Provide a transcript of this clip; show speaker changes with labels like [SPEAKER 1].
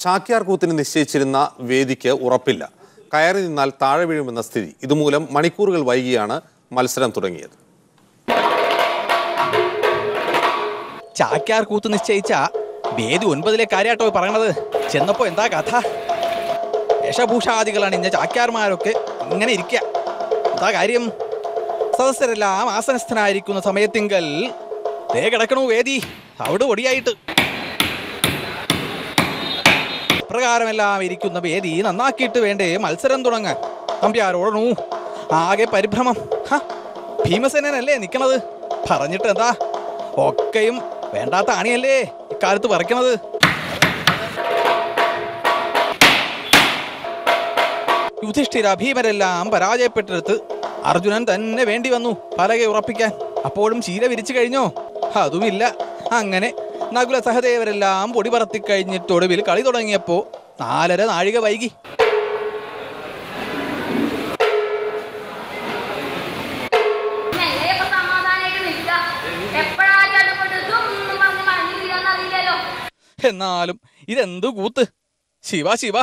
[SPEAKER 1] ചാക്യാർ കൂത്തിന് നിശ്ചയിച്ചിരുന്ന വേദിക്ക് ഉറപ്പില്ല. കയറി നിന്നാൽ താഴെ വീഴുമെന്ന സ്ഥിതി. ഇതുമൂലം മണിക്കൂറുകൾ വൈകിയാണ് മത്സരം തുടങ്ങിയത്.
[SPEAKER 2] ചാക്യാർ കൂത്ത് നിശ്ചയിച്ച വേദി 9-ലെ കാര്യാട്ടോ പറയണത്. ചെന്നപ്പോ എന്താ കഥ? വേഷഭൂഷാദികൾ അണിഞ്ഞ ചാക്യാർമാരൊക്കെ ഇങ്ങനെ ഇരിക്കുക. എന്താ കാര്യം? സദസ്യരെല്ലാം ആസനസ്ഥനായിരിക്കുന്ന സമയത്തിങ്കൽ ദേ കിടക്കണു വേദി അവിടെ ഒടിയായിട്ട്. പ്രകാരമെല്ലാം ഇരിക്കുന്ന വേദി നന്നാക്കിയിട്ട് വേണ്ടേ മത്സരം തുടങ്ങാൻ. നമ്പ്യാരോടണു ആകെ പരിഭ്രമം. ഭീമസേനല്ലേ നിൽക്കണത്. പറഞ്ഞിട്ട് എന്താ, ഒക്കെയും വേണ്ടാത്ത ആണിയല്ലേ ഇക്കാലത്ത് പറിക്കണത്. യുധിഷ്ഠിര ഭീമരെല്ലാം പരാജയപ്പെട്ടെടുത്ത് അർജുനൻ തന്നെ വേണ്ടി വന്നു പലകെ ഉറപ്പിക്കാൻ. അപ്പോഴും ശീല വിരിച്ചു കഴിഞ്ഞോ? അതുമില്ല. അങ്ങനെ നകുല സഹദേവരെല്ലാം പൊടി പറത്തിക്കഴിഞ്ഞിട്ട് ഒടുവിൽ കളി തുടങ്ങിയപ്പോ 4.5 നാഴിക വൈകി. എന്നാലും ഇതെന്തു കൂത്ത്! ശിവ ശിവ.